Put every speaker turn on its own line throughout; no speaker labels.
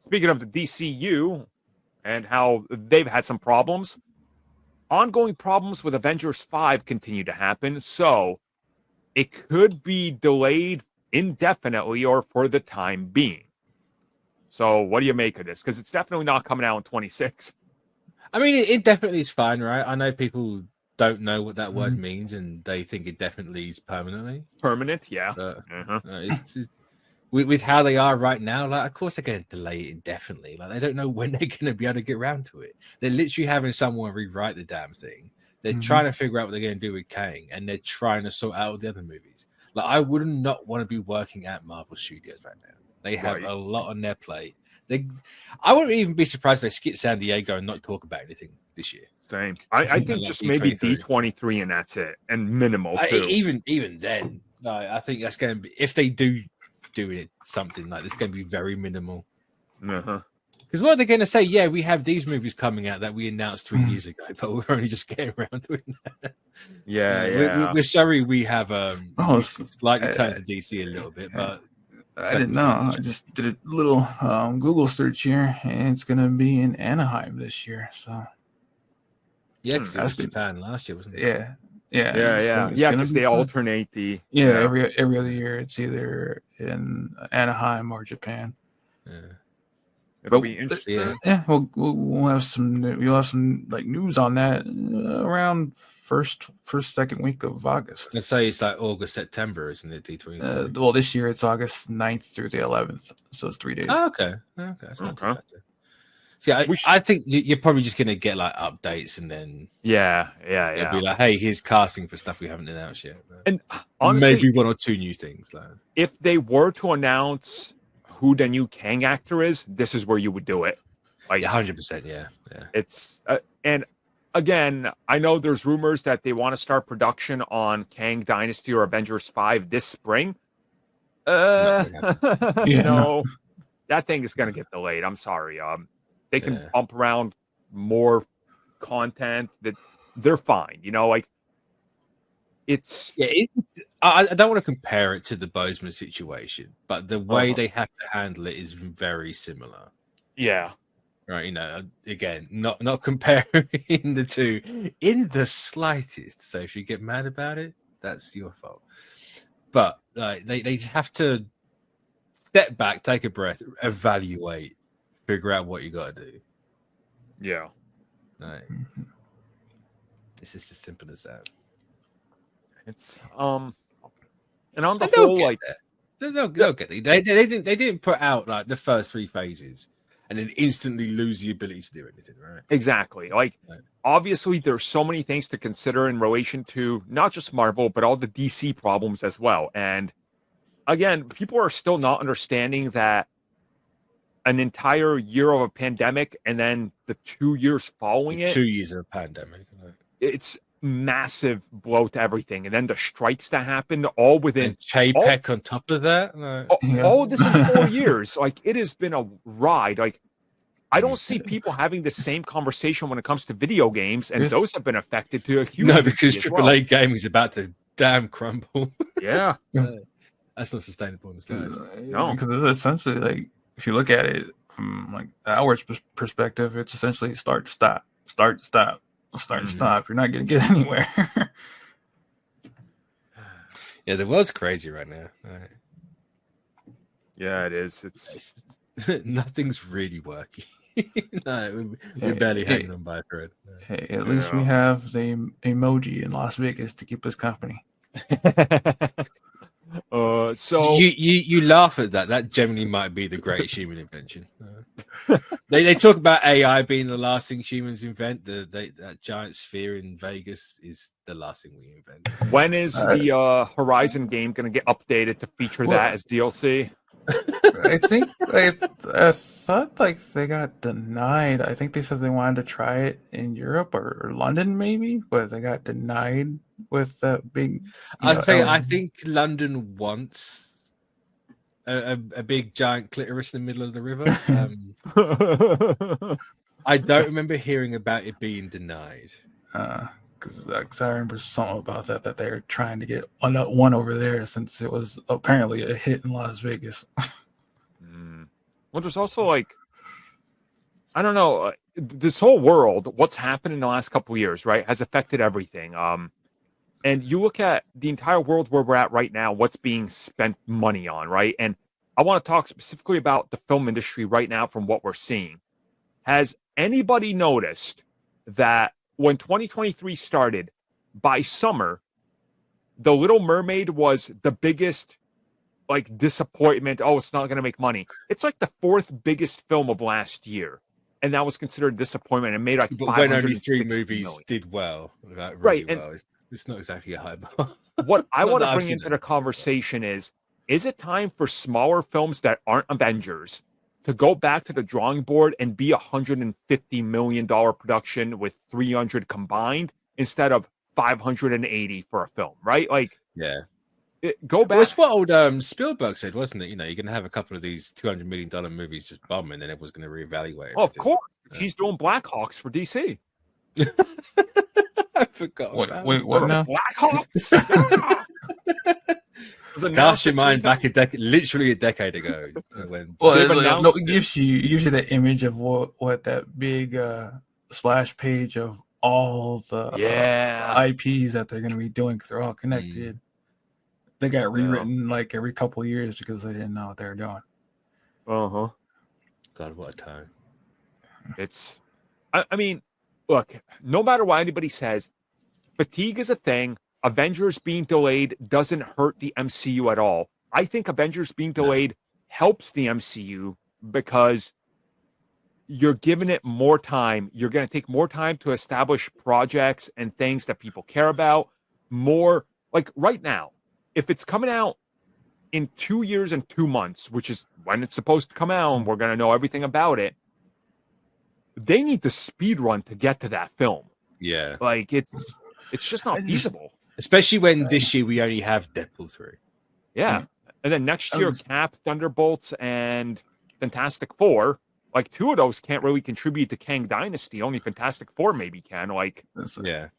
speaking of the DCU and how they've had some problems, ongoing problems with Avengers 5 continue to happen, so it could be delayed indefinitely or for the time being. So what do you make of this? Because it's definitely not coming out in 26.
I mean, it definitely is fine, right? I know people don't know what that word means, and they think it definitely is permanently.
Permanent, yeah.
With how they are right now, like, of course they're going to delay it indefinitely. Like, they don't know when they're going to be able to get around to it. They're literally having someone rewrite the damn thing. They're trying to figure out what they're going to do with Kang, and they're trying to sort out the other movies. Like, I would not want to be working at Marvel Studios right now. They have a lot on their plate. I wouldn't even be surprised if they skip San Diego and not talk about anything this year.
Same. I think like just maybe D23 and that's it, and minimal too.
Even then, I think that's going to be, if they do it something like this, going to be very minimal. Because what are they going to say? Yeah, we have these movies coming out that we announced 3 years ago, but we're only just getting around to it now.
Yeah.
We're sorry we have slightly turned to DC a little bit, but
I didn't know. I just did a little Google search here, and it's going to be in Anaheim this year. So
yeah, because it was Japan last year, wasn't it?
Yeah.
Because they alternate the
every other year. It's either in Anaheim or Japan.
It'll be interesting.
Yeah, we'll have some like news on that around first second week of August.
Let's say it's like August, September, isn't it? D23.
Well, this year it's August 9th through the 11th, so it's 3 days.
Oh, okay. That's not too bad. See, I think you're probably just gonna get like updates, and then it'll be like, hey, here's casting for stuff we haven't announced yet,
and honestly,
maybe 1 or 2 new things. Like,
if they were to announce who the new Kang actor is, this is where you would do it. Like
100%, yeah.
It's and again, I know there's rumors that they want to start production on Kang Dynasty or Avengers 5 this spring. That thing is going to get delayed. I'm sorry. They can bump around more content. That they're fine. Like
I don't want to compare it to the Bozeman situation, but the way they have to handle it is very similar.
Yeah.
Right, again, not comparing the two in the slightest. So if you get mad about it, that's your fault. But they just have to step back, take a breath, evaluate, figure out what you got to do.
Yeah.
Right. It's just as simple as that.
It's and on the whole, like
they'll get it. They didn't put out like the first 3 phases and then instantly lose the ability to do anything, right?
Exactly. Like, obviously, there's so many things to consider in relation to not just Marvel, but all the DC problems as well. And again, people are still not understanding that an entire year of a pandemic and then the 2 years following it.
2 years of a pandemic.
It's massive blow to everything. And then the strikes that happened all within...
And Chapek on top of that?
All this in 4 years. Like, it has been a ride. Like, I don't see people having the same conversation when it comes to video games, and those have been affected to a huge
degree. No, because AAA gaming is about to damn crumble.
Yeah.
That's not sustainable in the
No, because essentially, like, if you look at it from like our perspective, it's essentially start, stop. You're not going to get anywhere.
Yeah, the world's crazy right now. Right.
Yeah, it is. It's
nothing's really working. No, we're barely hanging on by a thread. No.
Hey, at least we have the emoji in Las Vegas to keep us company.
So
you laugh at that. That generally might be the greatest human invention. They talk about AI being the last thing humans invent. That giant sphere in Vegas is the last thing we invent.
When is the Horizon game going to get updated to feature that as DLC?
I think I thought like they got denied. I think they said they wanted to try it in Europe or London maybe, but they got denied with that big.
I'd say I think London wants a big giant clitoris in the middle of the river. I don't remember hearing about it being denied.
Because I remember something about that they're trying to get one over there since it was apparently a hit in Las Vegas.
Well, there's also like I don't know. This whole world, what's happened in the last couple of years, right, has affected everything. And you look at the entire world where we're at right now, what's being spent money on, right? And I want to talk specifically about the film industry right now from what we're seeing. Has anybody noticed that when 2023 started, by summer, The Little Mermaid was the biggest like disappointment. Oh, it's not going to make money. It's like the fourth biggest film of last year, and that was considered a disappointment and made like
But when only
560
three movies
million.
did well, like
Right,
really
and
well, it's not exactly a high bar.
what I
Not
want to
that I've
bring
seen
into
them.
the conversation is it time for smaller films that aren't Avengers to go back to the drawing board and be $150 million production with 300 combined instead of 580 for a film, right? Like,
Yeah.
go
Well,
back.
it's what old Spielberg said, wasn't it? You know, you're going to have a couple of these $200 million movies just bomb, and then everyone's going to reevaluate everything.
Oh, of course, he's doing Blackhawks for DC.
I forgot.
Wait, what now?
Blackhawks? Yeah.
Cast your mind back literally a decade ago. When
Well,
They've announced
it gives you the image of what that big splash page of all the IPs that they're going to be doing, because they're all connected. They got rewritten like every couple of years because they didn't know what they were doing.
Uh-huh.
God, what a time.
It's, I mean, look, no matter what anybody says, fatigue is a thing. Avengers being delayed doesn't hurt the MCU at all. I think Avengers being delayed helps the MCU because you're giving it more time. You're going to take more time to establish projects and things that people care about. More, like right now, if it's coming out in 2 years and 2 months, which is when it's supposed to come out, and we're going to know everything about it, they need the speed run to get to that film.
Yeah.
Like, it's just not feasible.
Especially when this year we only have Deadpool 3.
Yeah. And then next year, Cap, Thunderbolts, and Fantastic Four. Like, 2 of those can't really contribute to Kang Dynasty. Only Fantastic Four maybe can. Like,
yeah.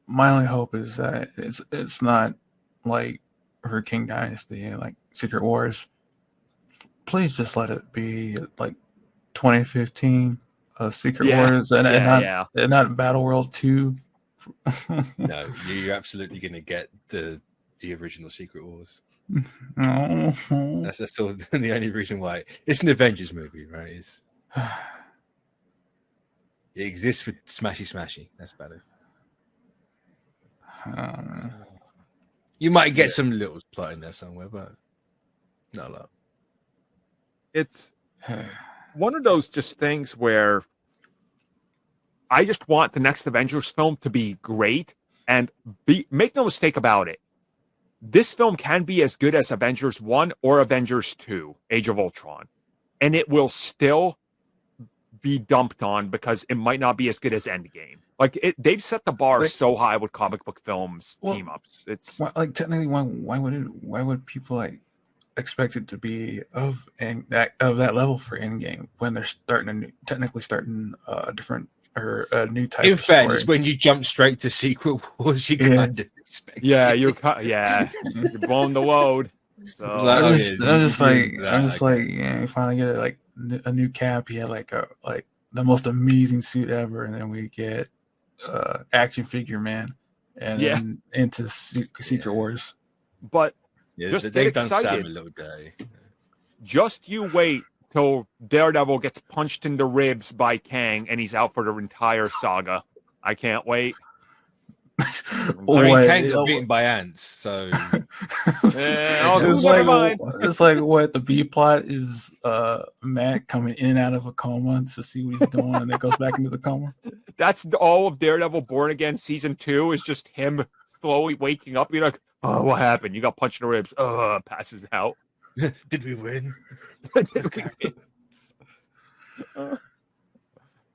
My only hope is that it's not like her King Dynasty, like Secret Wars. Please just let it be like 2015 Secret Wars and not Battle World 2.
No, you're absolutely going to get the original Secret Wars.
No.
That's still the only reason why. It's an Avengers movie, right? It exists for smashy. That's about it. You might get some little plot in there somewhere, but not a lot.
It's one of those just things where I just want the next Avengers film to be great, and make no mistake about it. This film can be as good as Avengers 1 or Avengers 2, Age of Ultron, and it will still be dumped on because it might not be as good as Endgame. Like, they've set the bar so high with comic book films team ups. It's
like, technically, why would people like expect it to be of that level for Endgame when they're technically starting a different or a new type?
In
of
fairness,
story.
when you jump straight to Secret Wars, you kind of expect
you're blowing the load. So
I'm just like, you finally get like a new Cap. He had like the most amazing suit ever, and then we get action figure man, and then into Secret Wars.
But just get excited. Just you wait till Daredevil gets punched in the ribs by Kang, and he's out for the entire saga. I can't wait.
Kang got beaten by ants, so
it's like what the B plot is. Matt coming in and out of a coma to see what he's doing, and then goes back into the coma.
That's all of Daredevil Born Again season 2 is just him slowly waking up. You're like, oh, what happened? You got punched in the ribs. Passes out.
Did we win?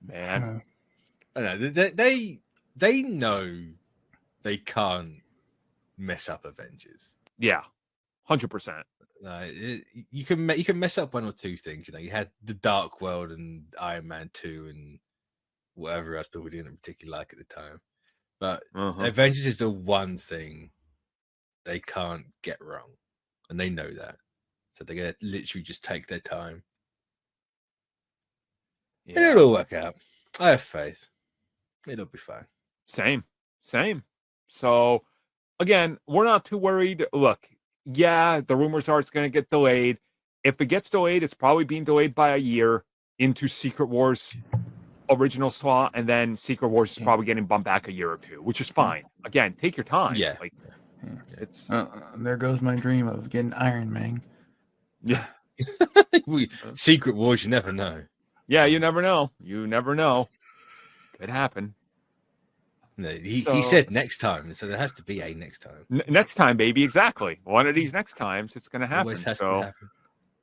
Man,
I know they know they can't mess up Avengers.
Yeah, 100%.
You can mess up one or two things. You know, you had the Dark World and Iron Man 2 and whatever else people didn't particularly like at the time. But Avengers is the one thing they can't get wrong, and they know that. So they're gonna literally just take their time.
Yeah.
It'll work out. I have faith. It'll be fine.
Same. So again, we're not too worried. Look, yeah, the rumors are it's going to get delayed. If it gets delayed, it's probably being delayed by a year into Secret Wars original slot, and then Secret Wars is probably getting bumped back a year or two, which is fine. Again, take your time.
Yeah.
Like, it's
there goes my dream of getting Iron Man.
yeah.
Secret Wars, you never know.
Yeah, you never know. Could happen.
No, he said next time, so there has to be a next time.
Next time, baby. Exactly. One of these next times, it's going to happen.
Always has to
So
happen.